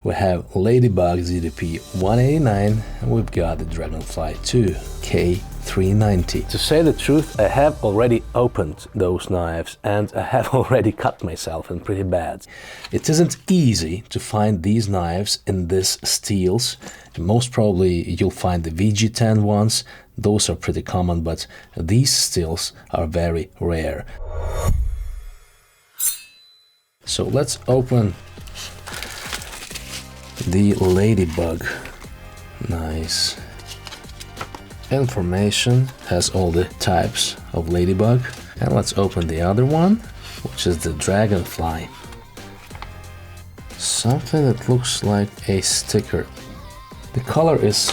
We have Ladybug ZDP-189 and we've got the Dragonfly 2 K390. To say the truth, I have already opened those knives and I have already cut myself and pretty bad. It isn't easy to find these knives in this steels. Most probably you'll find the VG10 ones. Those are pretty common, but these steels are very rare. So let's open the Ladybug. Nice. Information has all the types of Ladybug. And let's open the other one, which is the Dragonfly. Something that looks like a sticker. The color is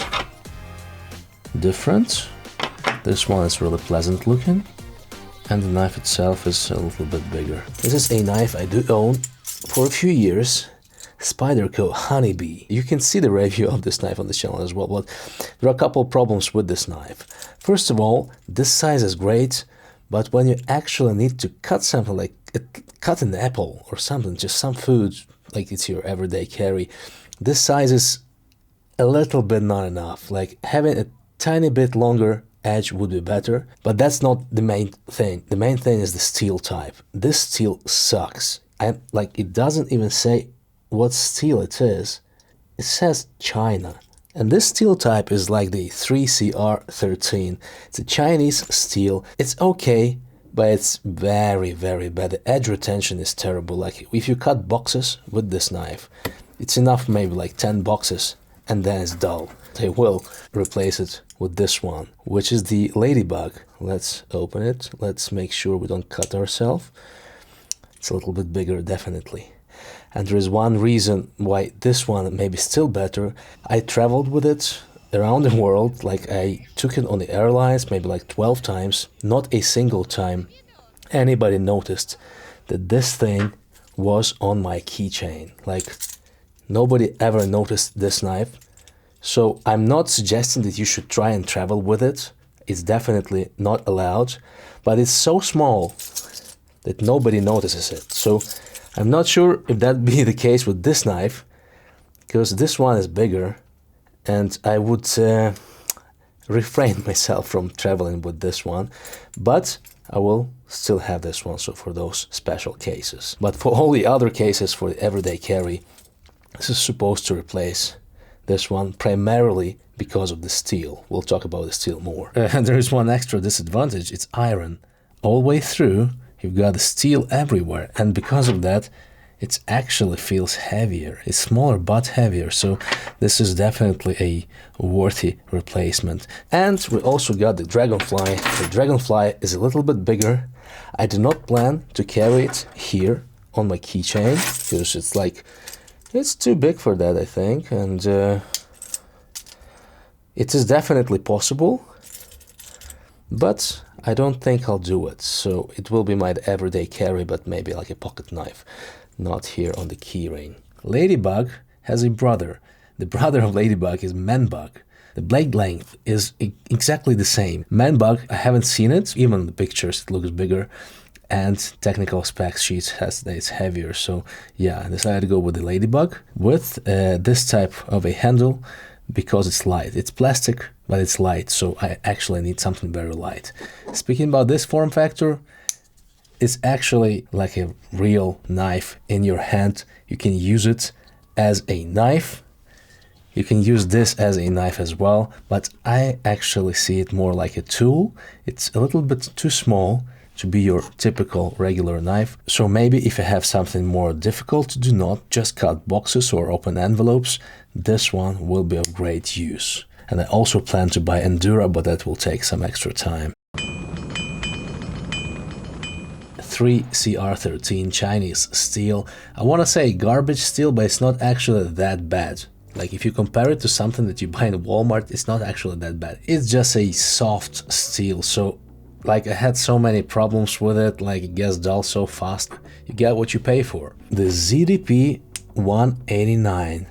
different. This one is really pleasant looking. And the knife itself is a little bit bigger. This is a knife I do own for a few years. Spyderco Honeybee. You can see the review of this knife on this channel as well, but there are a couple of problems with this knife. First of all, this size is great, but when you actually need to cut something like cut an apple or something, just some food, like it's your everyday carry, this size is a little bit not enough. Like having a tiny bit longer edge would be better, but that's not the main thing. The main thing is the steel type. This steel sucks. And like it doesn't even say what steel it is. It says China. And this steel type is like the 3CR13. It's a Chinese steel. It's okay, but it's very, very bad. The edge retention is terrible. Like if you cut boxes with this knife, it's enough maybe like 10 boxes and then it's dull. They will replace it with this one, which is the Ladybug. Let's open it. Let's make sure we don't cut ourselves. It's a little bit bigger, definitely. And there is one reason why this one may be still better. I traveled with it around the world, like I took it on the airlines maybe like 12 times. Not a single time anybody noticed that this thing was on my keychain. Like nobody ever noticed this knife. So I'm not suggesting that you should try and travel with it. It's definitely not allowed, but it's so small that nobody notices it. So I'm not sure if that'd be the case with this knife, because this one is bigger and I would refrain myself from traveling with this one, but I will still have this one, so for those special cases. But for all the other cases for the everyday carry, this is supposed to replace this one primarily because of the steel. We'll talk about the steel more. And there is one extra disadvantage. It's iron all the way through. You've got the steel everywhere, and because of that, it actually feels heavier. It's smaller but heavier, so this is definitely a worthy replacement. And we also got the Dragonfly. The Dragonfly is a little bit bigger. I do not plan to carry it here on my keychain, because it's too big for that, I think, and it is definitely possible, but I don't think I'll do it. So it will be my everyday carry, but maybe like a pocket knife, not here on the keyring. Ladybug has a brother. The brother of Ladybug is manbug. The blade length is exactly the same. Manbug, I haven't seen it, even in the pictures it looks bigger, and technical specs sheet has that it's heavier. So yeah, I decided to go with the Ladybug with this type of a handle, because it's light. It's plastic, but it's light, so I actually need something very light. Speaking about this form factor, it's actually like a real knife in your hand. You can use it as a knife. You can use this as a knife as well, but I actually see it more like a tool. It's a little bit too small to be your typical regular knife. So maybe if you have something more difficult to do, not just cut boxes or open envelopes, this one will be of great use. And I also plan to buy Endura, but that will take some extra time. 3CR13 Chinese steel. I want to say garbage steel, but it's not actually that bad. Like if you compare it to something that you buy in Walmart, it's not actually that bad. It's just a soft steel, so like I had so many problems with it, like it gets dull so fast. You get what you pay for. The ZDP-189,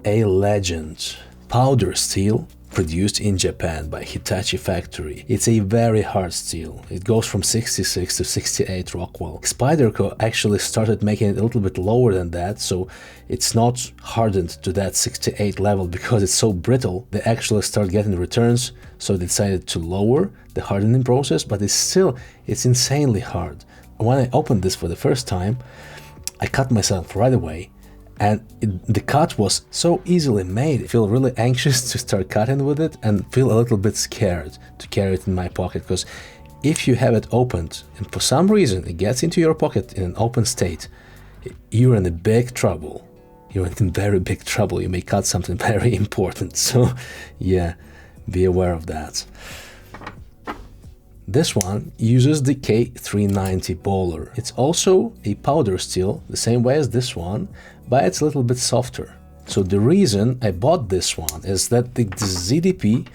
a legend. Powder steel, produced in Japan by Hitachi factory. It's a very hard steel. It goes from 66 to 68 Rockwell. Spyderco actually started making it a little bit lower than that, so it's not hardened to that 68 level because it's so brittle. They actually start getting returns, so they decided to lower the hardening process, but it's insanely hard. When I opened this for the first time, I cut myself right away, and the cut was so easily made. I feel really anxious to start cutting with it and feel a little bit scared to carry it in my pocket, because if you have it opened and for some reason it gets into your pocket in an open state, you're in a big trouble. You're in very big trouble. You may cut something very important. So yeah, be aware of that. This one uses the K390 bowler. It's also a powder steel, the same way as this one, but it's a little bit softer. So the reason I bought this one is that the ZDP,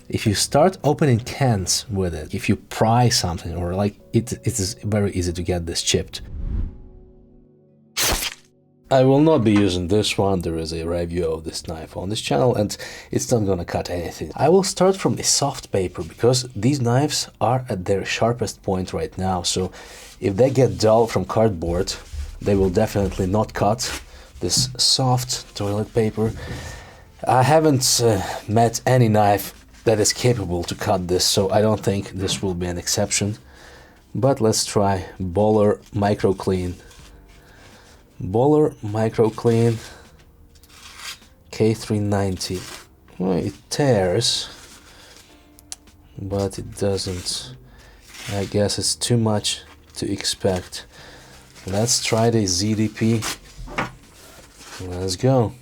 if you start opening cans with it, if you pry something or like it is very easy to get this chipped. I will not be using this one. There is a review of this knife on this channel and it's not gonna cut anything. I will start from a soft paper because these knives are at their sharpest point right now. So if they get dull from cardboard, they will definitely not cut. This soft toilet paper. I haven't met any knife that is capable to cut this, so I don't think this will be an exception. But let's try Bowler Micro Clean. Bowler Micro Clean K390. Well, it tears, but it doesn't. I guess it's too much to expect. Let's try the ZDP. Let's go.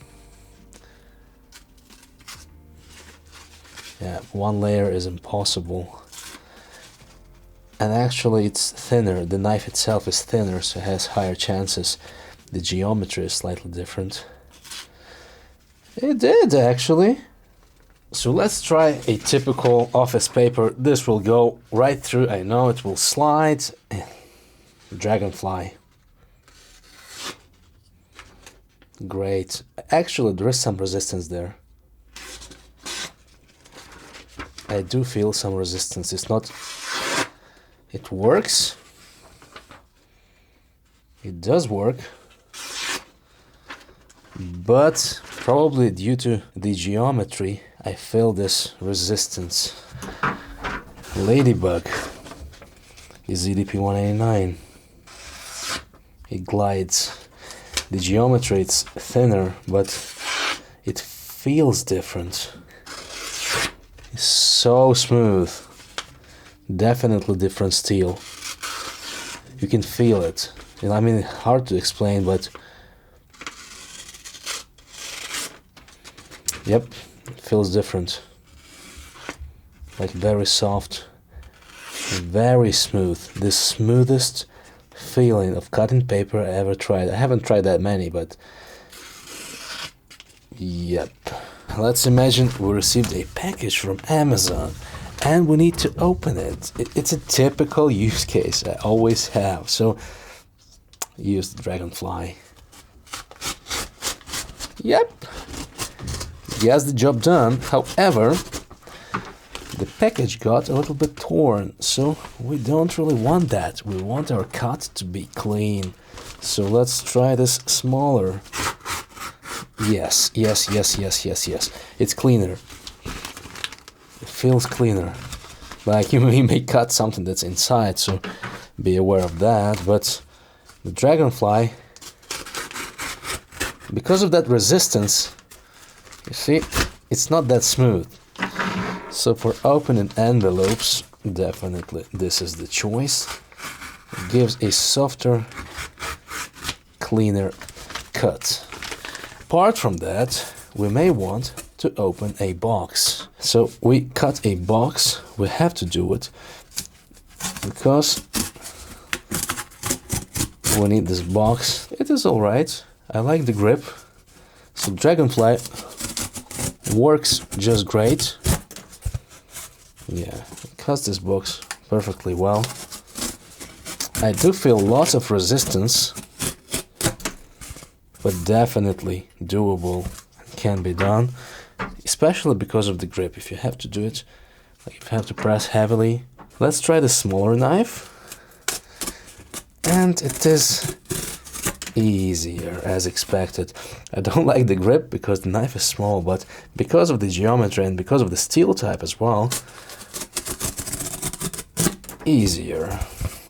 Yeah, one layer is impossible. And actually it's thinner. The knife itself is thinner, so it has higher chances. The geometry is slightly different. It did, actually. So let's try a typical office paper. This will go right through. I know it will slide. Dragonfly. Great. Actually, there is some resistance there. I do feel some resistance. It's not... It works. It does work. But probably due to the geometry, I feel this resistance. Ladybug is ZDP-189. It glides. The geometry is thinner, but it feels different. It's so smooth. Definitely different steel. You can feel it. And I mean, hard to explain, but yep, it feels different. Like very soft, very smooth. The smoothest feeling of cutting paper I ever tried. I haven't tried that many, but yep. Let's imagine we received a package from Amazon and we need to open it. It's a typical use case I always have. So use the Dragonfly. Yep. Gets the job done. However, the package got a little bit torn, so we don't really want that. We want our cut to be clean. So let's try this smaller. Yes. It's cleaner. It feels cleaner. Like you may cut something that's inside, so be aware of that. But the Dragonfly, because of that resistance, you see, it's not that smooth. So for opening envelopes, definitely this is the choice. It gives a softer, cleaner cut. Apart from that, we may want to open a box. So we cut a box, we have to do it because we need this box. It is alright, I like the grip. So Dragonfly works just great. Yeah, it cuts this box perfectly well. I do feel lots of resistance, but definitely doable, can be done. especially because of the grip. If you have to do it, like if you have to press heavily. Let's try the smaller knife. And it is easier as expected. I don't like the grip because the knife is small, but because of the geometry and because of the steel type as well, easier.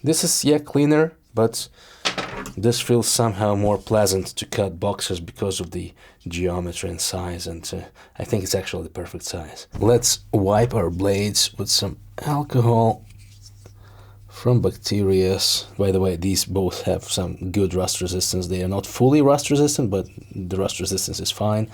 This is, yeah, cleaner, but this feels somehow more pleasant to cut boxes because of the geometry and size, and I think it's actually the perfect size. Let's wipe our blades with some alcohol from bacteria. By the way, these both have some good rust resistance. They are not fully rust resistant, but the rust resistance is fine.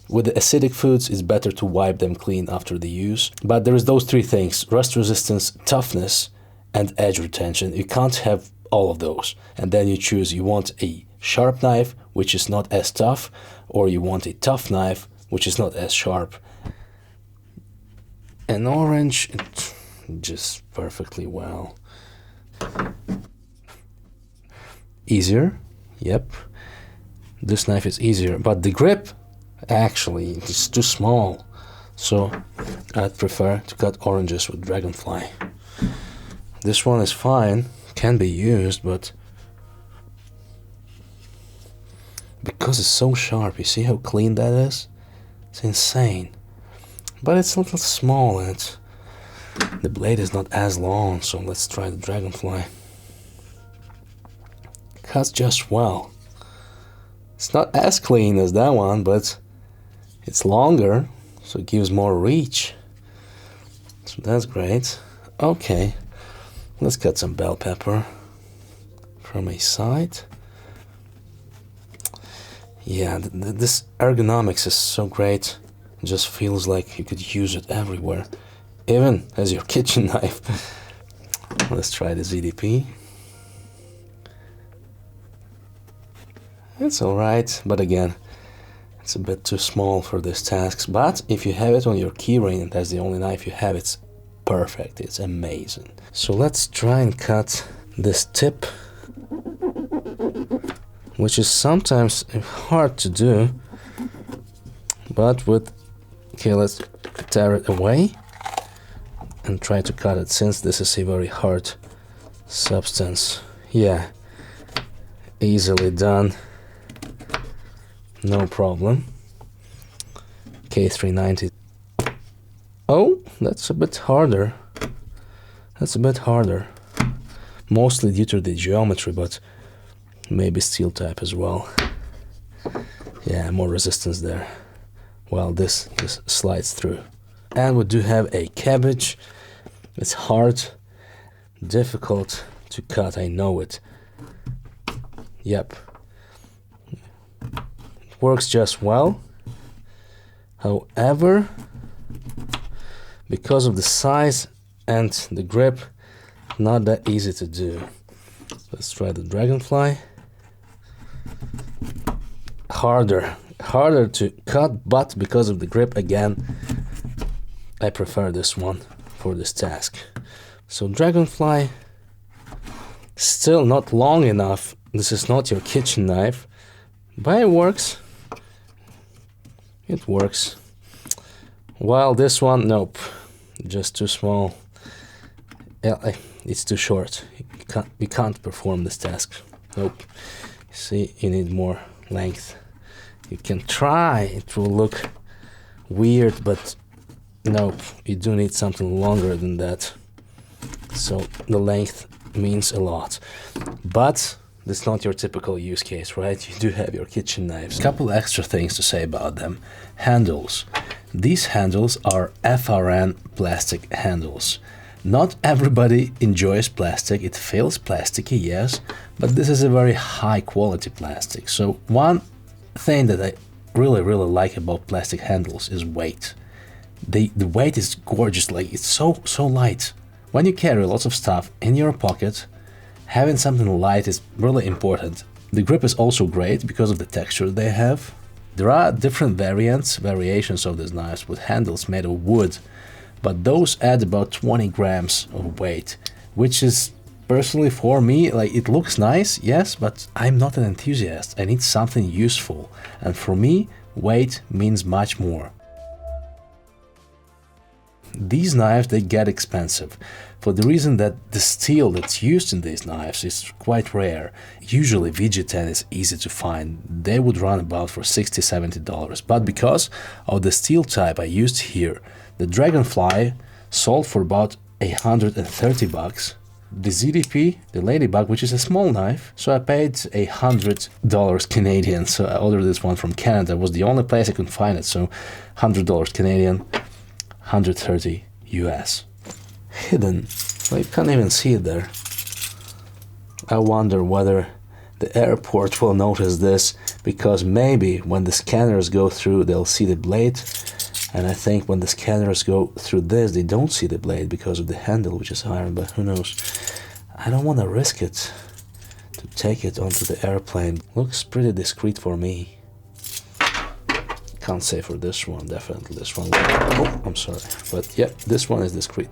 With the acidic foods, it's better to wipe them clean after the use. But there is those three things: rust resistance, toughness, and edge retention. You can't have all of those. And then you choose, you want a sharp knife, which is not as tough, or you want a tough knife, which is not as sharp. And orange, it just perfectly well. Easier, yep. This knife is easier, but the grip actually is too small. So I'd prefer to cut oranges with Dragonfly. This one is fine, can be used, but because it's so sharp, you see how clean that is? It's insane. But it's a little small and the blade is not as long, so let's try the Dragonfly. Cuts just well. It's not as clean as that one, but it's longer, so it gives more reach. So that's great. Okay, let's cut some bell pepper from a side. Yeah, this ergonomics is so great. It just feels like you could use it everywhere, even as your kitchen knife. Let's try the ZDP. It's alright, but again, it's a bit too small for this task. But if you have it on your Keyring and that's the only knife you have, it's perfect, it's amazing. So let's try and cut this tip, which is sometimes hard to do, but with, okay, let's tear it away and try to cut it, since this is a very hard substance. Yeah, easily done, no problem. K390. Oh, that's a bit harder. That's a bit harder. Mostly due to the geometry, but maybe steel type as well. Yeah, more resistance there. Well, this slides through. And we do have a cabbage. It's hard, difficult to cut, I know it. Yep. It works just well. However, because of the size and the grip, not that easy to do. Let's try the Dragonfly. Harder to cut, but because of the grip, again, I prefer this one for this task. So Dragonfly, still not long enough. This is not your kitchen knife, but it works. It works. While this one, nope, just too small. Yeah, it's too short. You can't perform this task. Nope. See, you need more length. You can try, it will look weird, but nope, you do need something longer than that. So the length means a lot. But this is not your typical use case, right? You do have your kitchen knives. Couple extra things to say about them. Handles. These handles are FRN plastic handles. Not everybody enjoys plastic. It feels plasticky, yes, but this is a very high quality plastic. So one thing that I really like about plastic handles is weight. The weight is gorgeous, like it's so light. When you carry lots of stuff in your pocket, having something light is really important. The grip is also great because of the texture they have. There are different variations of these knives with handles made of wood, but those add about 20 grams of weight, which is personally for me, like, it looks nice, yes, but I'm not an enthusiast. I need something useful, and for me, weight means much more. these knives, they get expensive for the reason that the steel that's used in these knives is quite rare. Usually VG10 is easy to find. They would run about for $60–70, but because of the steel type I used here, the Dragonfly sold for about $130. The ZDP, the Ladybug, which is a small knife, so I paid $100 Canadian. So I ordered this one from Canada. It was the only place I could find it. So $100 Canadian, $130 US. Hidden. Well, you can't even see it there. I wonder whether the airport will notice this, because maybe when the scanners go through, they'll see the blade. And I think when the scanners go through this, they don't see the blade because of the handle, which is iron, but who knows. I don't want to risk it to take it onto the airplane. Looks pretty discreet for me. Can't say for this one, definitely this one. Oh, I'm sorry. But yeah, this one is discreet.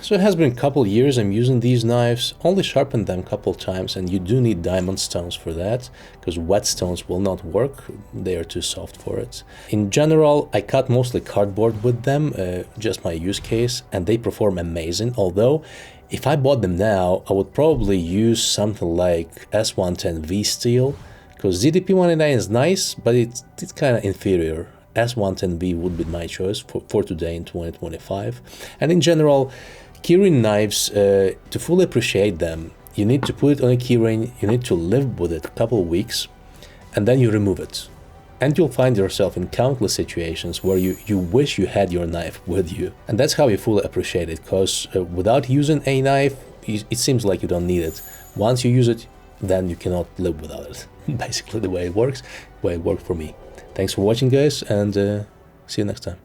So it has been a couple years I'm using these knives, only sharpened them a couple times, and you do need diamond stones for that, because wet stones will not work, they are too soft for it. In general, I cut mostly cardboard with them, just my use case, and they perform amazing, although if I bought them now, I would probably use something like S110V steel, because ZDP-189 is nice, but it's kind of inferior. S110V would be my choice for today in 2025, and in general, Keyring knives, to fully appreciate them, you need to put it on a keyring, you need to live with it a couple of weeks, and then you remove it. And you'll find yourself in countless situations where you wish you had your knife with you. And that's how you fully appreciate it, because without using a knife, it seems like you don't need it. Once you use it, then you cannot live without it. Basically the way it works, the way it worked for me. Thanks for watching, guys, and see you next time.